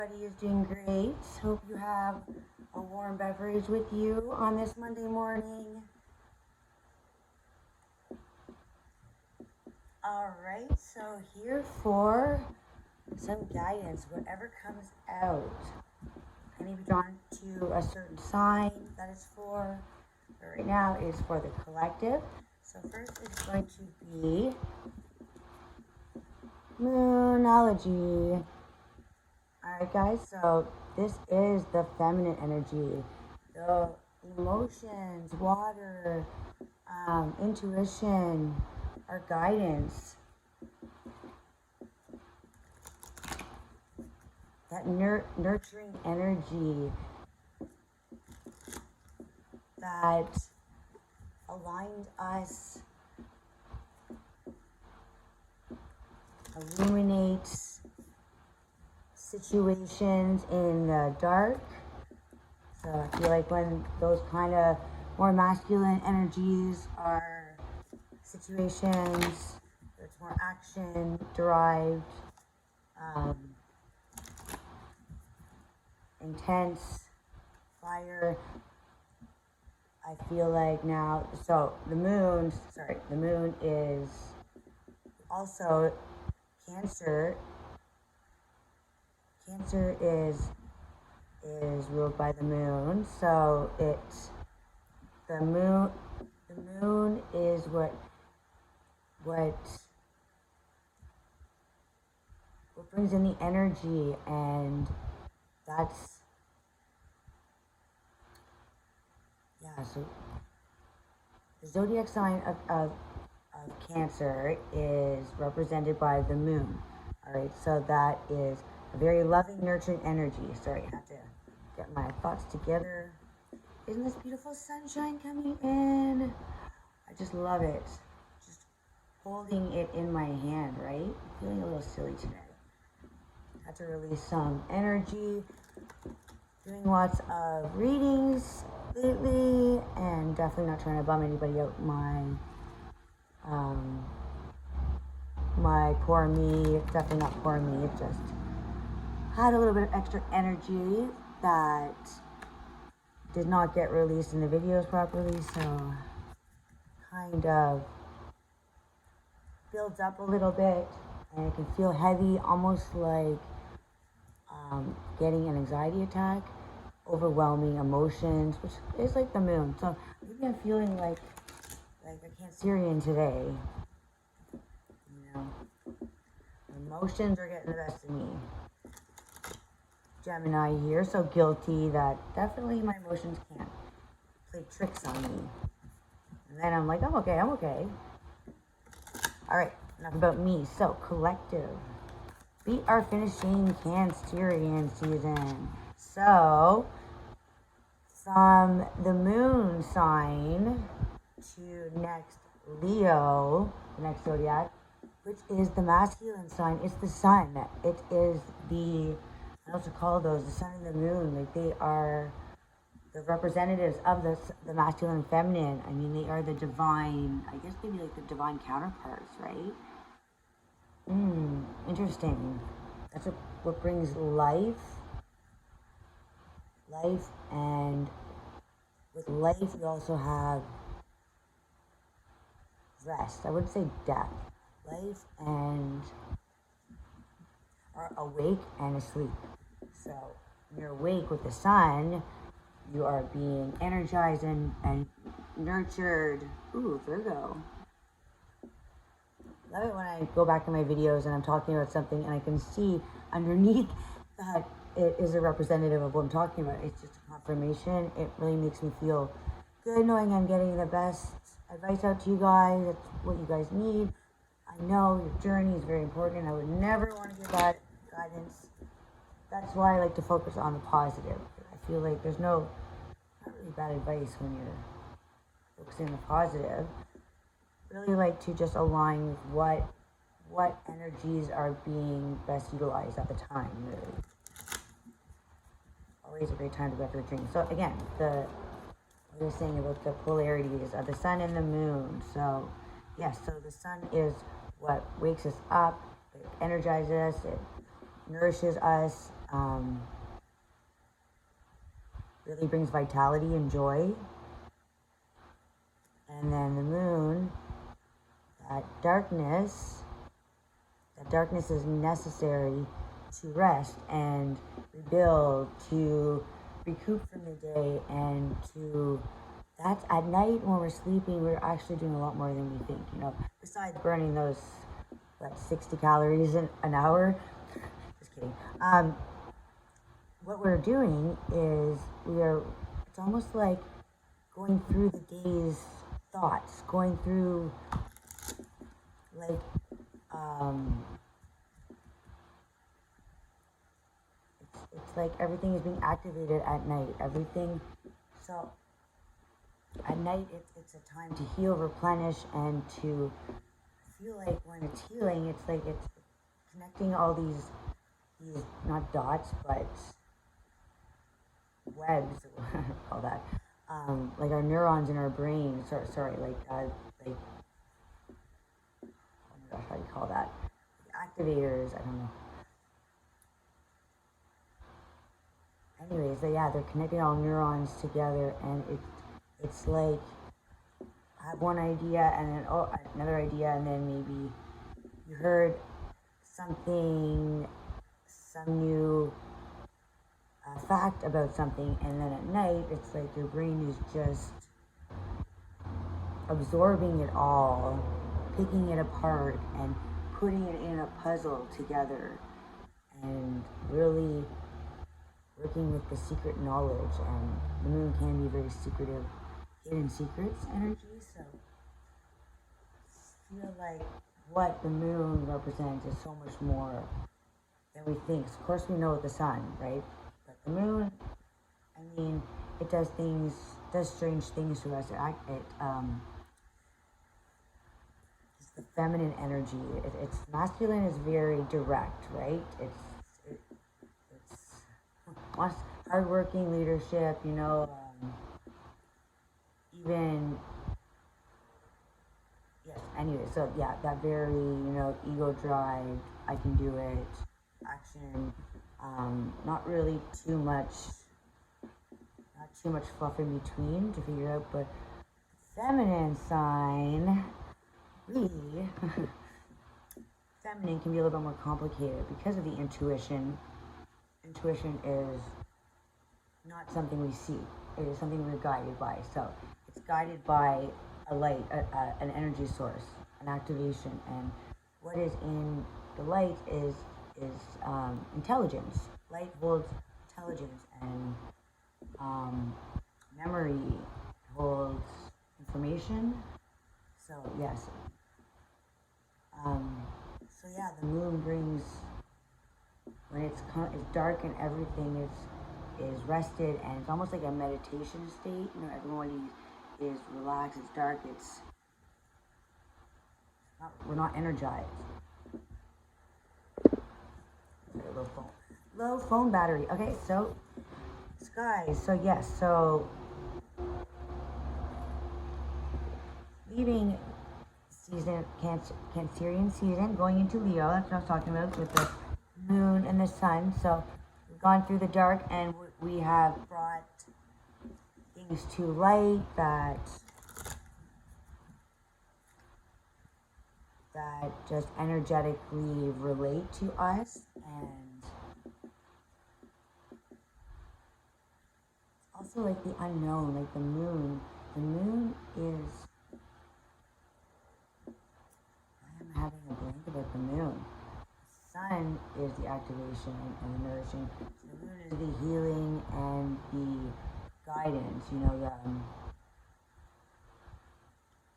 Everybody is doing great. Hope you have a warm beverage with you on this Monday morning. Alright, so here for some guidance, whatever comes out. I may be drawn to a certain sign that is for, but right now is for the collective. So first is going to be Moonology. Alright guys, so this is the feminine energy, the emotions, water, intuition, our guidance, that nurturing energy that aligned us, illuminates situations in the dark. So I feel like when those kind of more masculine energies are situations, it's more action derived, intense, fire. I feel like now, so the moon is also Cancer. Cancer is ruled by the moon, so the moon is what brings in the energy, and that's, yeah, so the zodiac sign of Cancer is represented by the moon. Alright, so that is a very loving, nurturing energy. Sorry, I have to get my thoughts together. Isn't this beautiful sunshine coming in? I just love it. Just holding it in my hand, right? Feeling a little silly today. Had to release some energy. Doing lots of readings lately, and definitely not trying to bum anybody out. My poor me, definitely not poor me, it just had a little bit of extra energy that did not get released in the videos properly, so kind of builds up a little bit, and it can feel heavy, almost like getting an anxiety attack, overwhelming emotions, which is like the moon. So maybe I'm feeling like a Cancerian today. You know, emotions are getting the best of me. Gemini here, so guilty that definitely my emotions can't play tricks on me. And then I'm like, I'm okay. Alright, enough about me. So, collective. We are finishing Cancerian season. So, from the moon sign to next Leo, the next zodiac, which is the masculine sign. It's the sun. It is the, I also call those the sun and the moon. Like, they are the representatives of the masculine and feminine. I mean, they are the divine, I guess maybe like the divine counterparts, right? Interesting. That's what brings life, and with life you also have rest. I wouldn't say death. Life and are awake and asleep. So when you're awake with the sun, you are being energized and nurtured. Ooh, Virgo. Love it when I go back in my videos and I'm talking about something and I can see underneath that it is a representative of what I'm talking about. It's just a confirmation. It really makes me feel good knowing I'm getting the best advice out to you guys. That's what you guys need. I know your journey is very important. I would never want to give bad guidance. That's why I like to focus on the positive. I feel like there's not really bad advice when you're focusing on the positive. Really like to just align with what energies are being best utilized at the time, really. Always a great time to go for a drink. So again, what I was saying about the polarities of the sun and the moon. So yes, so the sun is what wakes us up, it energizes us, it nourishes us, really brings vitality and joy. And then the moon, that darkness is necessary to rest and rebuild, to recoup from the day, and to, that's at night when we're sleeping, we're actually doing a lot more than we think, you know, besides burning those, 60 calories an hour. Just kidding. What we're doing is it's almost like going through the day's thoughts, going through, like, it's like everything is being activated at night. So at night it's a time to heal, replenish, and to feel like when it's healing, it's like it's connecting all these not dots, but webs, call that, like our neurons in our brain. Sorry, like, oh my gosh, how do you call that? Activators, I don't know. Anyways, they're connecting all neurons together, and it's like, I have one idea, and then another idea, and then maybe you heard something, some new fact about something, and then at night it's like your brain is just absorbing it all, picking it apart, and putting it in a puzzle together, and really working with the secret knowledge. And the moon can be very secretive, hidden secrets energy, so I feel like what the moon represents is so much more than we think. Of course we know the sun, right? But the moon, I mean, it does strange things to us. It's the feminine energy. It's masculine is very direct, right? It's wants hardworking leadership, you know, even, yes, anyway, so yeah, that very, you know, ego drive, I can do it, action, not really too much fluff in between to figure out. But feminine sign, feminine can be a little bit more complicated because of the intuition. Intuition is not something we see. It is something we're guided by. So it's guided by a light, an energy source, an activation. And what is in the light is intelligence. Light holds intelligence, and memory holds information. So yes. So yeah, the moon brings, when it's dark and everything is rested, and it's almost like a meditation state. You know, everyone is relaxed. It's dark. We're not energized. Low phone battery. Okay, so skies. So yes. So leaving season, Cancerian season, going into Leo. That's what I was talking about with the moon and the sun. So we've gone through the dark, and we have brought things to light that just energetically relate to us. And also like the unknown, like the moon is, I am having a blank about the moon. Sun is the activation and the nourishing. The moon is the healing and the guidance, you know,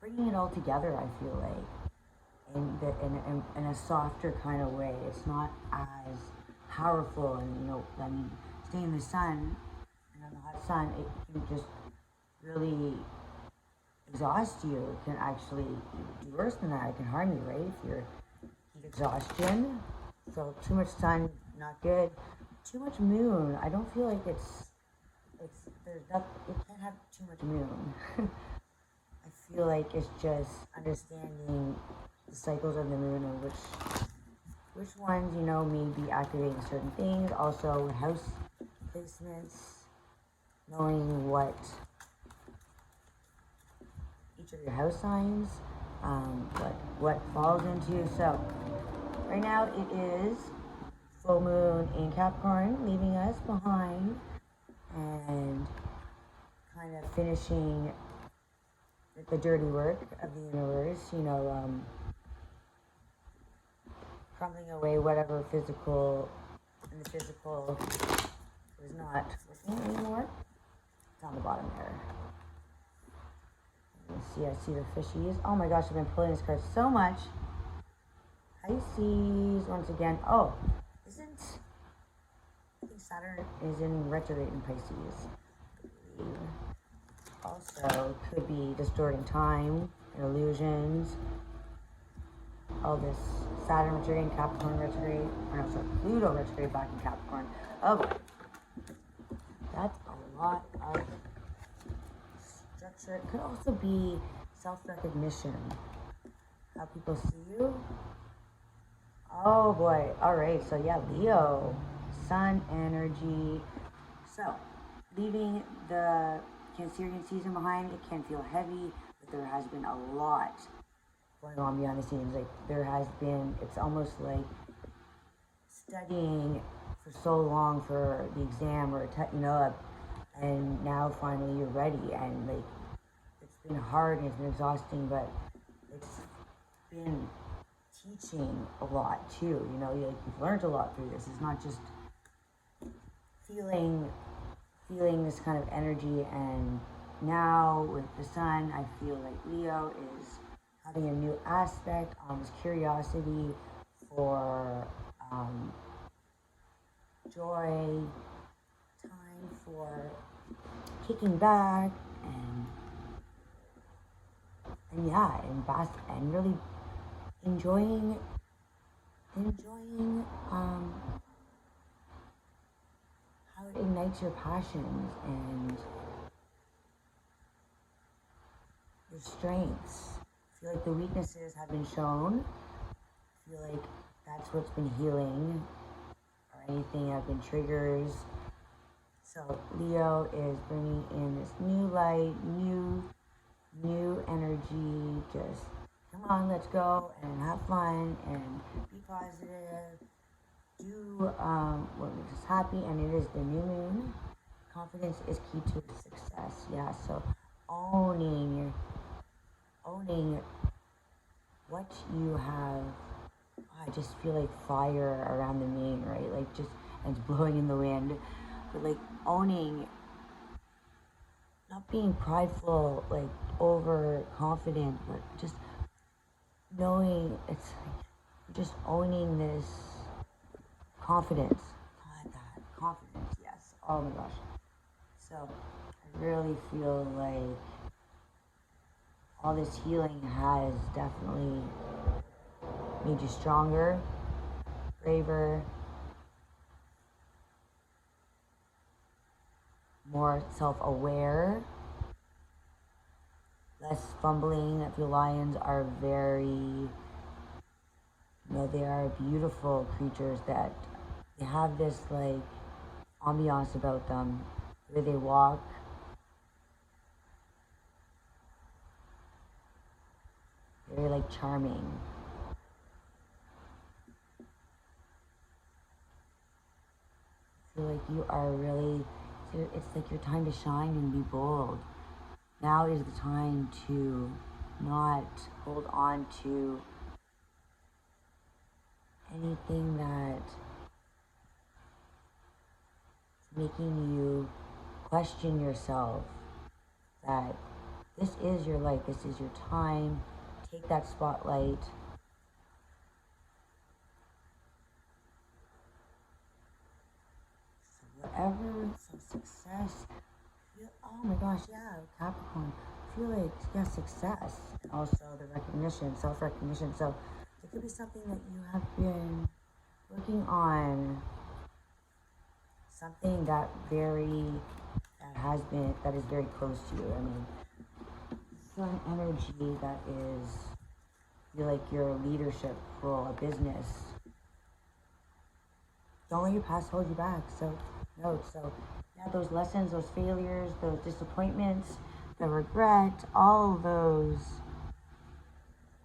bringing it all together, I feel like, in a softer kind of way. It's not as powerful, and, you know, I mean, staying in the sun, and on the hot sun, it can just really exhaust you. It can actually do worse than that. It can harm you, right? If you're heat exhaustion. So too much sun, not good. Too much moon, I don't feel like it can't have too much moon. I feel like it's just understanding the cycles of the moon, and which which ones, you know, may be activating certain things. Also, house placements, knowing what each of your house signs, what falls into. So right now it is full moon in Capricorn, leaving us behind and kind of finishing the dirty work of the universe, you know, crumbling away whatever physical, and the physical is not working anymore. It's on the bottom there. You see, I see the fishies. Oh my gosh, I've been pulling this card so much. Pisces, once again. Oh, I think Saturn is in retrograde in Pisces. Also, could be distorting time, illusions. All this Saturn retrograde, Capricorn retrograde, or no, sorry, Pluto retrograde back in Capricorn. Oh, that's a lot of structure. It could also be self-recognition, how people see you. Oh boy, all right, so yeah, Leo, sun energy. So, leaving the Cancerian season behind, it can feel heavy, but there has been a lot going on behind the scenes. Like, there has been, it's almost like studying for so long for the exam, or you know, and now finally you're ready, and like, it's been hard and it's been exhausting, but it's been teaching a lot too, you know, like, you've learned a lot through this. It's not just feeling this kind of energy. And now with the sun, I feel like Leo is having a new aspect on this curiosity for joy, time for kicking back and yeah, and really enjoying how it ignites your passions and your strengths. I feel like the weaknesses have been shown. I feel like that's what's been healing, or anything have been triggers. So Leo is bringing in this new light, new energy. Just come on, let's go and have fun and be positive. Do what makes us happy, and it is the new moon. Confidence is key to success. Yeah, so owning what you have. I just feel like fire around the mane, right? Like, just, and it's blowing in the wind, but like owning, not being prideful, like overconfident, but just knowing it's like just owning this confidence. God, that confidence, yes. Oh my gosh. So I really feel like all this healing has definitely made you stronger, braver, more self-aware, less fumbling. I feel lions are very, you know, they are beautiful creatures that they have this like ambiance about them, the way they walk. Very like charming. I feel like you are really, it's like your time to shine and be bold. Now is the time to not hold on to anything that is making you question yourself. That this is your life, this is your time. Take that spotlight. So whatever, so success. Oh my gosh, yeah, Capricorn. I feel like, yeah, success. And also the recognition, self-recognition. So it could be something that you have been working on. Something that is very close to you. I mean, sun energy that is, I feel like your leadership role, a business, don't let your past hold you back. So, no, so yeah, those lessons, those failures, those disappointments, the regret, all of those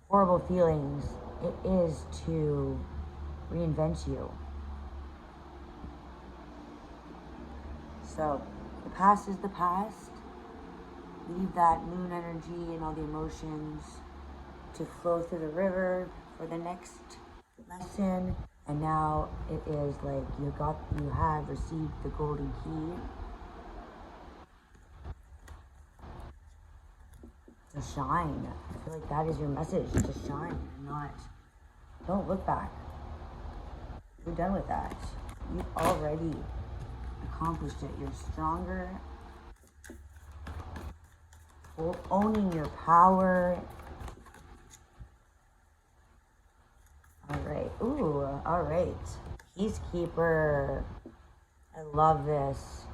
horrible feelings, it is to reinvent you. So, the past is the past. Leave that moon energy and all the emotions to flow through the river for the next lesson. And now it is like you have received the golden key to shine. I feel like that is your message, to shine and don't look back. You're done with that. You've already accomplished it. You're stronger. Owning your power. All right. Ooh, all right. Peacekeeper. I love this.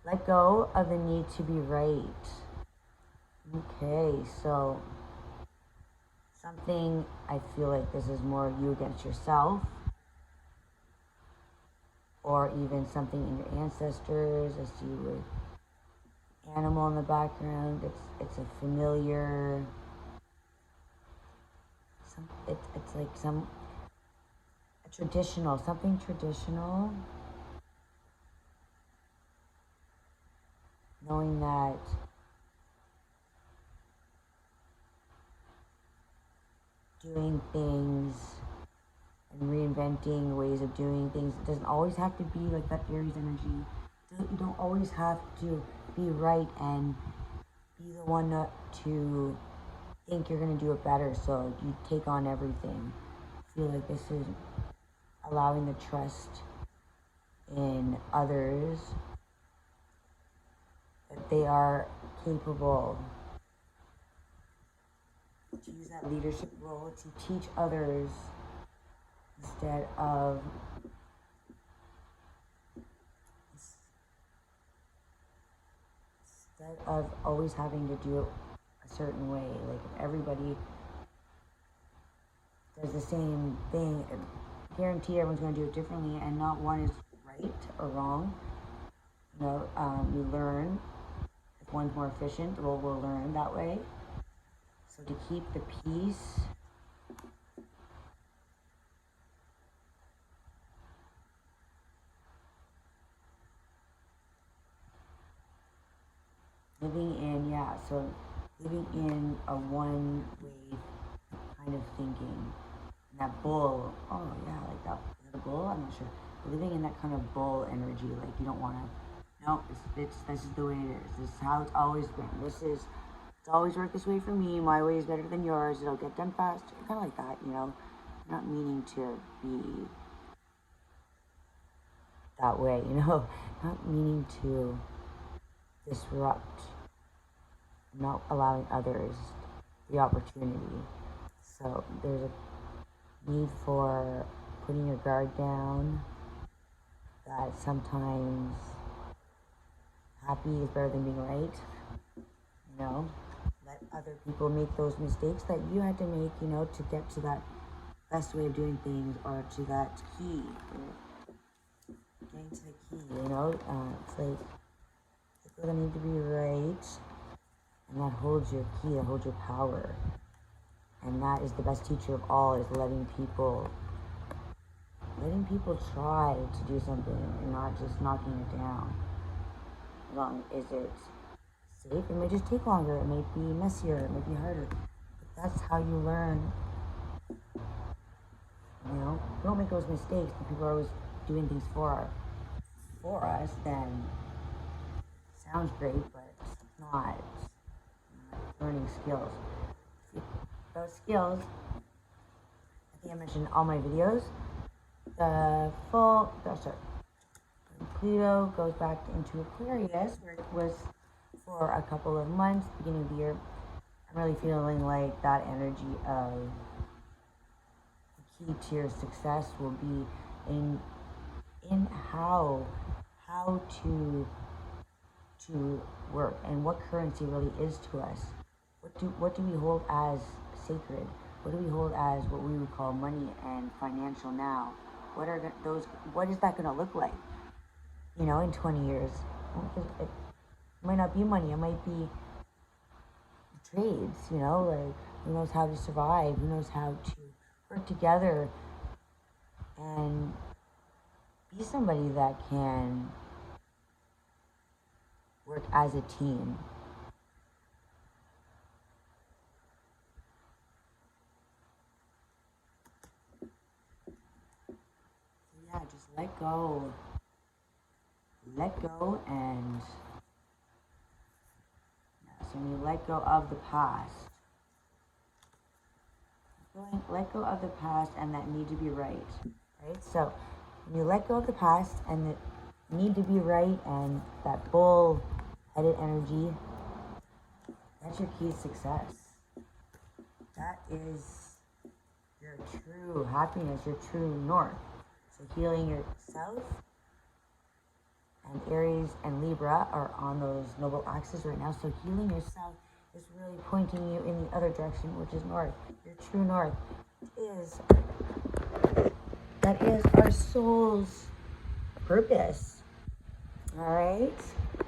Let go of the need to be right. Okay, so something, I feel like this is more you against yourself, or even something in your ancestors. I see with animal in the background. It's a familiar. It's like something traditional. Knowing that doing things and reinventing ways of doing things, it doesn't always have to be like that Aries energy. You don't always have to be right and be the one to think you're going to do it better, so you take on everything. I feel like this is allowing the trust in others, that they are capable to use that leadership role to teach others instead of always having to do it a certain way. Like if everybody does the same thing, I guarantee everyone's going to do it differently, and not one is right or wrong. You know, you learn. If one's more efficient, we'll learn that way. So to keep the peace, living in a one-way kind of thinking. And that bull, oh yeah, like that, is that a bull? I'm not sure. But living in that kind of bull energy, like you don't want to, no, this is the way it is. This is how it's always been. It's always worked this way for me. My way is better than yours. It'll get done faster. Kind of like that, you know. Not meaning to be that way, you know. Not meaning to disrupt. Not allowing others the opportunity. So there's a need for putting your guard down. That sometimes happy is better than being right. You know. Let other people make those mistakes that you had to make, you know, to get to that best way of doing things, or to that key, getting to the key, you know. It's like people that need to be right, and that holds your key, that holds your power, and that is the best teacher of all, is letting people try to do something and not just knocking it down. As long as it's safe, it may just take longer, it may be messier, it may be harder, but that's how you learn. You know, don't make those mistakes. When people are always doing things for us, then it sounds great, but it's not. It's not learning skills. Those skills, I think I mentioned in all my videos. Pluto goes back into Aquarius, where it was for a couple of months, beginning of the year. I'm really feeling like that energy of the key to your success will be in how to work, and what currency really is to us. What do we hold as sacred? What do we hold as what we would call money and financial now? what is that going to look like, you know, in 20 years? It might not be money, it might be trades, you know, like, who knows how to survive, who knows how to work together and be somebody that can work as a team. Yeah, just let go. Let go, and so when you let go of the past, let go of the past and that need to be right? So when you let go of the past and the need to be right and that bull-headed energy, that's your key to success. That is your true happiness, your true north. So healing yourself, and Aries and Libra are on those noble axes right now. So healing yourself is really pointing you in the other direction, which is north. Your true north that is our soul's purpose. All right.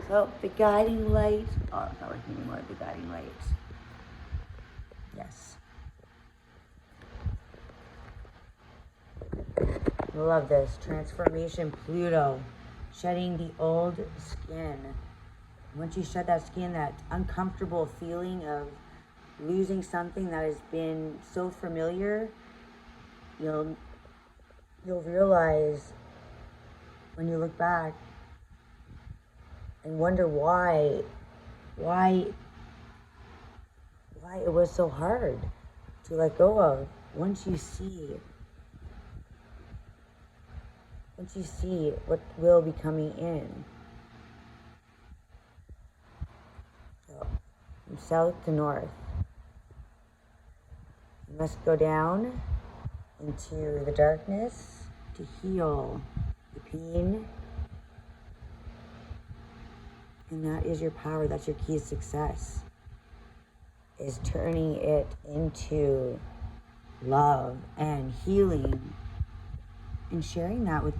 So the guiding light. Oh, it's not working anymore. The guiding light. Yes. I love this. Transformation, Pluto. Shedding the old skin. Once you shed that skin, that uncomfortable feeling of losing something that has been so familiar, you'll realize when you look back and wonder why it was so hard to let go of. Once you see what will be coming in. So, from south to north. You must go down into the darkness to heal the pain. And that is your power. That's your key to success. Is turning it into love and healing and sharing that with